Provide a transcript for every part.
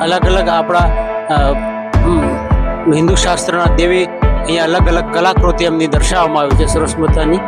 અલગ અલગ આપણા હિન્દુ શાસ્ત્રના દેવી અહીંયા અલગ અલગ કલાકૃતિ એમની દર્શાવવામાં આવી છે સરસ મજાની.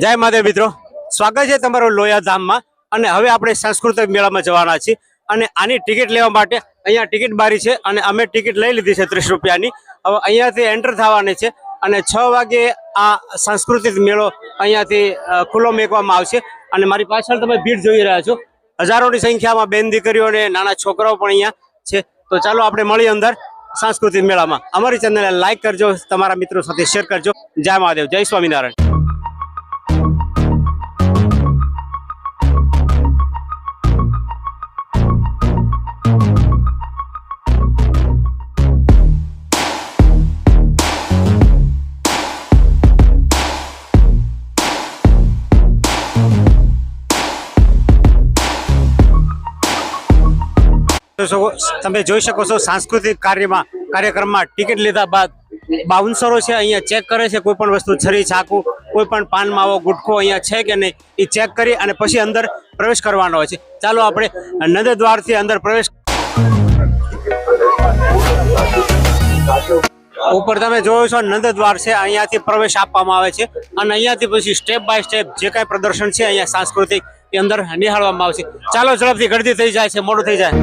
જય મહાદેવ મિત્રો, સ્વાગત છે તમારું લોયા ધામમાં. અને હવે આપણે સાંસ્કૃતિક મેળામાં જવાના છીએ અને આની ટિકિટ લેવા માટે અહીંયા ટિકિટ બારી છે અને અમે ટિકિટ લઈ લીધી છે 30 રૂપિયાની. હવે અહીંયાથી એન્ટર થવાની છે અને 6 વાગે આ સાંસ્કૃતિક મેળો અહીંયાથી ખુલ્લો મેકવામાં આવશે. અને મારી પાછળ તમે ભીડ જોઈ રહ્યા છો, હજારોની સંખ્યામાં બેન દીકરીઓ અને નાના છોકરાઓ પણ અહીંયા છે. તો ચાલો આપણે મળીએ અંદર સાંસ્કૃતિક મેળામાં. અમારી ચેનલને લાઈક કરજો, તમારા મિત્રો સાથે શેર કરજો. જય મહાદેવ, જય સ્વામિનારાયણ. તમે જોઈ શકો છો સાંસ્કૃતિક કાર્યક્રમમાં ટિકિટ લીધા બાદ બાઉન્સરો છે અહીંયા ચેક કરે છે કોઈ પણ વસ્તુ, છરી ચાકુ, કોઈ પણ પાન માવો ગુટખો અહીંયા છે કે નહીં એ ચેક કરી અને પછી અંદર પ્રવેશ કરવાનો હોય છે. ચાલો આપણે નંદ દ્વારથી અંદર પ્રવેશ. ઉપર તમે જોયો છો નંદ દ્વાર છે, અહીંયાથી પ્રવેશ આપવામાં આવે છે અને અહીંયાથી પછી સ્ટેપ બાય સ્ટેપ જે કાંઈ પ્રદર્શન છે અહીંયા સાંસ્કૃતિક એ અંદર નિહાળવામાં આવશે. ચાલો ઝડપથી ગળદી થઈ જાય છે, મોડું થઈ જાય.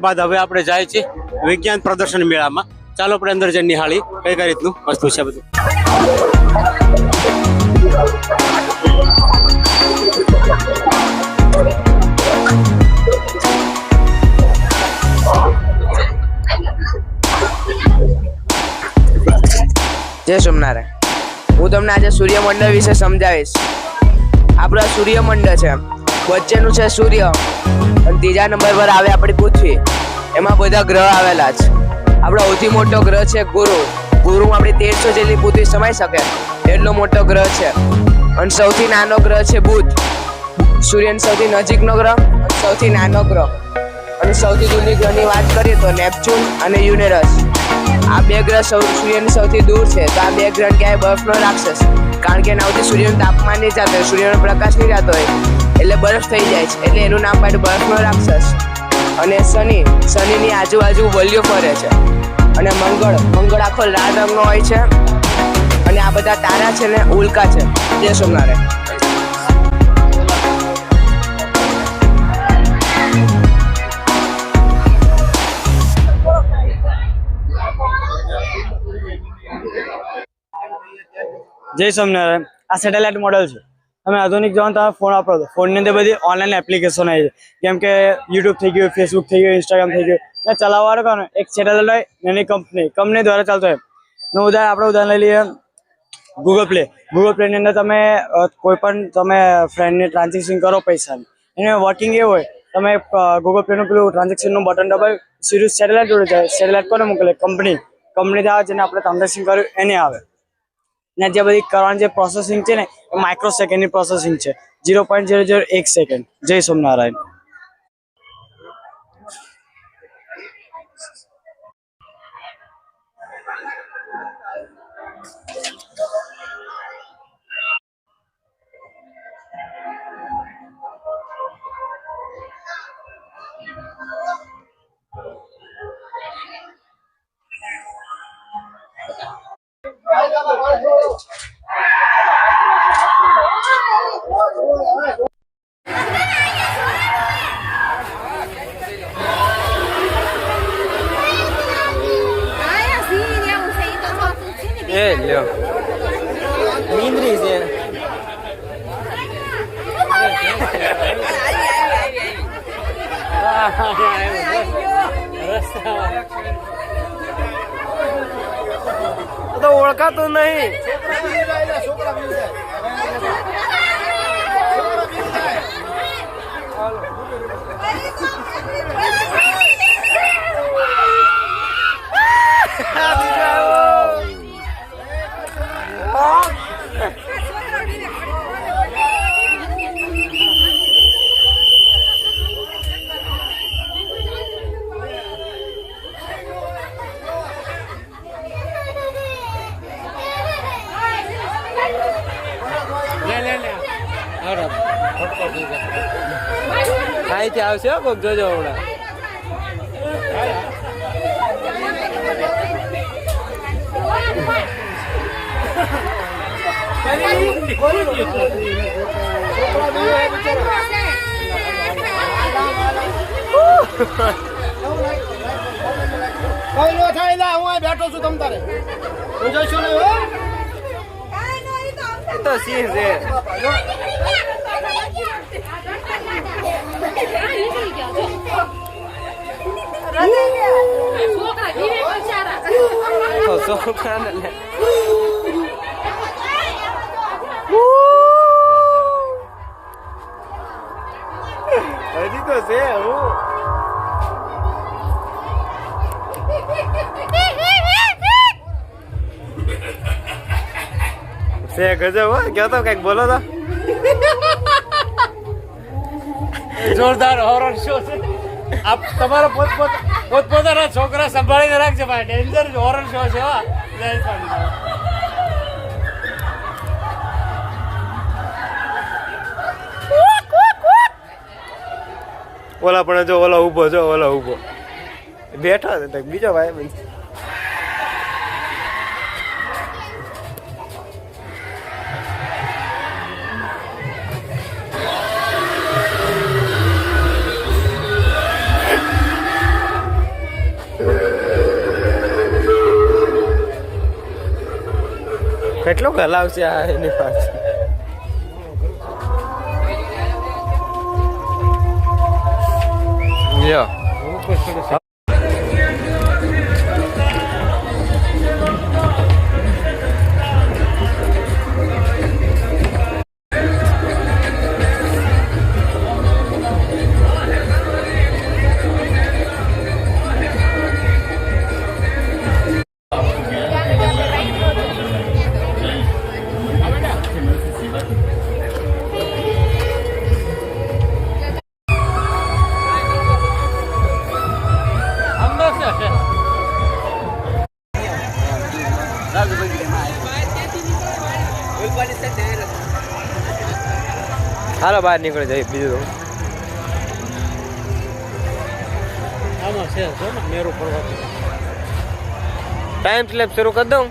બાદ હવે આપણે જાય છે વિજ્ઞાન પ્રદર્શન મેળામાં. ચાલો આપણે અંદર જઈને નિહાળી કઈ કઈ રીતનું વસ્તુ છે બધું. જય સોમનારાયણ. હું તમને આજે સૂર્યમંડળ વિશે સમજાવીશ. આપણો સૂર્યમંડળ છે, વચ્ચેનું છે સૂર્ય અને ત્રીજા નંબર પર આવે આપણી પૃથ્વી. એમાં બધા ગ્રહ આવેલા છે. આપણો સૌથી મોટો ગ્રહ છે ગુરુ. ગુરુમાં આપણી 1300 જેટલી પૃથ્વી સમાઈ શકે એટલો મોટો ગ્રહ છે. અને સૌથી નાનો ગ્રહ છે બુધ. સૂર્યની સૌથી નજીકનો ગ્રહ અને સૌથી નાનો ગ્રહ. અને સૌથી દૂરની ગ્રહની વાત કરીએ તો નેપચ્યુન અને યુરેનસ. આ બે ગ્રહ સૂર્યની સૌથી દૂર છે. તો આ બે ગ્રહ ક્યાંય બરફ ન રાખશે, કારણ કે એનાથી સૂર્યનું તાપમાન નહીં જતું હોય, સૂર્યનો પ્રકાશ નહીં જતો હોય, એટલે બરફ થઈ જાય છે. એટલે એનું નામ પાડ્યું બરફનો રાક્ષસ. અને શનિની આજુબાજુ વલિયો ફરે છે. અને મંગળ આખો લાલ રંગનો હોય છે. અને આ બધા તારા છે ને ઉલ્કા છે. જય સોમનારાયણ. જય સ્વામિનારાયણ. આ સેટેલાઇટ મોડેલ છે. તમે આધુનિક જમાનામાં તમે ફોન વાપરો છો, ફોનની અંદર બધી ઓનલાઈન એપ્લિકેશન આવી છે, જેમ કે યુટ્યુબ થઈ ગયું, ફેસબુક થઈ ગયું, ઇન્સ્ટાગ્રામ થઈ ગયું. ને ચલાવવાનું કોને એક સેટેલાઇટ હોય, એની કંપની દ્વારા ચાલતો હોય. નું ઉદાહરણ લઈ લઈએ ગૂગલ પ્લેની અંદર તમે કોઈ પણ તમે ફ્રેન્ડને ટ્રાન્ઝેક્શન કરો પૈસાની, એને વર્કિંગ એવું હોય, તમે ગૂગલ પ્લેનું પેલું ટ્રાન્ઝેક્શનનું બટન દબાવી સીધું સેટેલાઇટ જોડે જાય. સેટેલાઇટ કોને મોકલે? કંપની આવે, જેને આપણે ટ્રાન્ઝેક્શન કર્યું એને આવે. ને જે બધી કરવાની જે પ્રોસેસિંગ છે ને એ માઇક્રો સેકન્ડની પ્રોસેસિંગ છે, 0.001 સેકન્ડ. જય સોમનારાયણ. લ્યો નીંદરી છે. તો ઓળખાતું નહીં. અહીંથી આવશે કોક જોજો હમણાં. કઈ નો થાય લા, હું અહીં બેઠો છું. તમ તારે હું જઈશું ને. એ તો સિંહ છે. છોકરાને લે. હજી તો છે હું. છે ગજબ હો. કયો તો કઈક બોલો તો. જોરદાર હોરર શો છે. આપ તમારો પોતપોતાના છોકરા સંભાળીને રાખજો ભાઈ. ડેન્જર હોરર શો છે. ઓલા પણ જો ઓલા ઊભો બેઠો છે બીજો ભાઈ. કેટલો હલાવશે આ એની પાસે. હાલો બહાર નીકળી જાય બીજું આમાં છે જો ને મેરુ પર્વત ટાઈમ સ્લેપ શરૂ કરી દઉં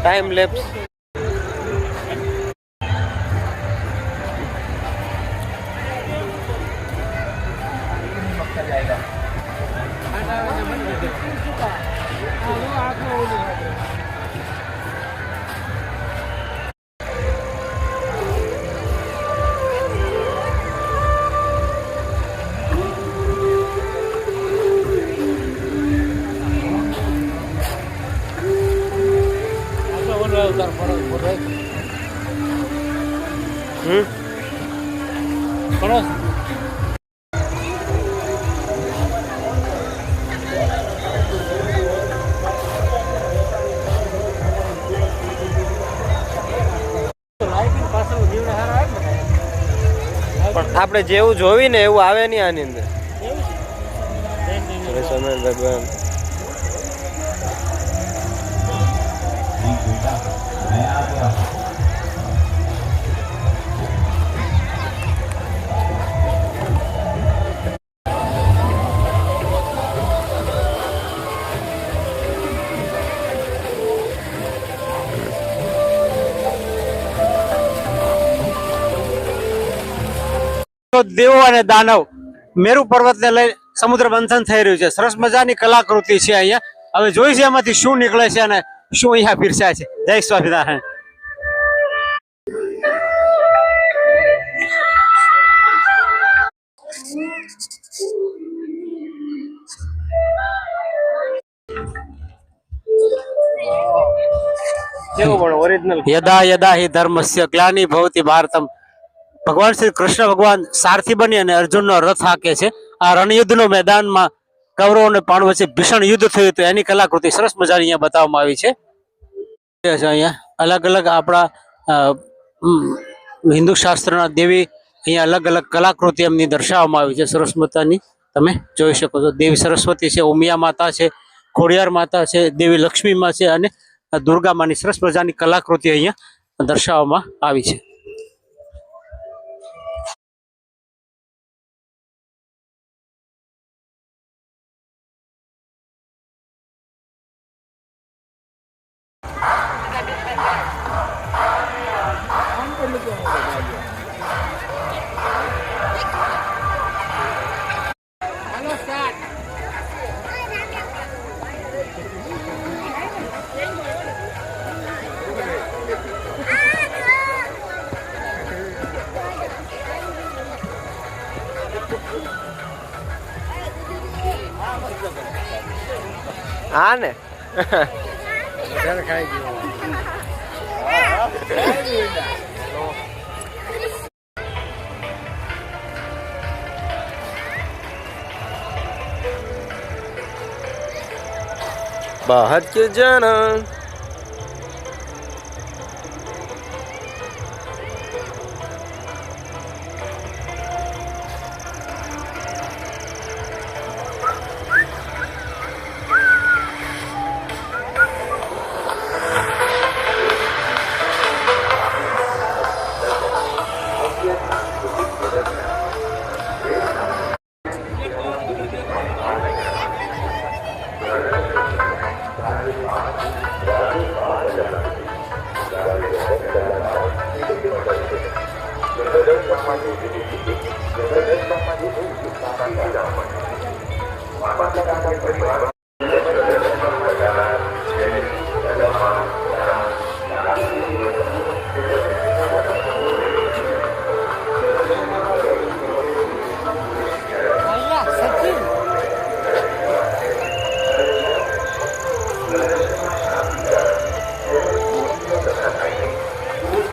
ટાઈમ લેપ્સ પણ આપણે જેવું જોવી ને એવું આવે નહીં આની અંદર રસોમેન ભગવાન દેવો અને દાનવ મેરુ પર્વતને લઈ સમુદ્ર મંથન થઈ રહ્યું છે. સરસ મજાની કલાકૃતિ છે અહીંયા. હવે જોઈ છે એમાંથી શું નીકળે છે અને શું અહીંયા પીરસાય છે. જય સ્વામિનારાયણ. કેવું પણ ઓરિજિનલ યદા યદા હિ ધર્મસ્ય ગ્લાનિ ભવતિ ભારતમ. ભગવાન શ્રી કૃષ્ણ ભગવાન સારથી બની અને અર્જુનનો રથ હાકે છે. આ રણયુદ્ધનો મેદાનમાં કૌરવ અને પાંડવ વચ્ચે ભીષણ યુદ્ધ થયું હતું એની કલાકૃતિ સરસ મજાની અહીંયા બતાવવામાં આવી છે. અહીંયા અલગ અલગ આપણા હિન્દુ શાસ્ત્રના દેવી અહીંયા અલગ અલગ કલાકૃતિ એમની દર્શાવવામાં આવી છે. સરસ મજાની તમે જોઈ શકો છો. દેવી સરસ્વતી છે, ઉમિયા માતા છે, ખોડિયાર માતા છે, દેવી લક્ષ્મીમાં છે અને દુર્ગા માની સરસ મજાની કલાકૃતિ અહીંયા દર્શાવવામાં આવી છે. હા ને બહાર કે જાના Terima kasih.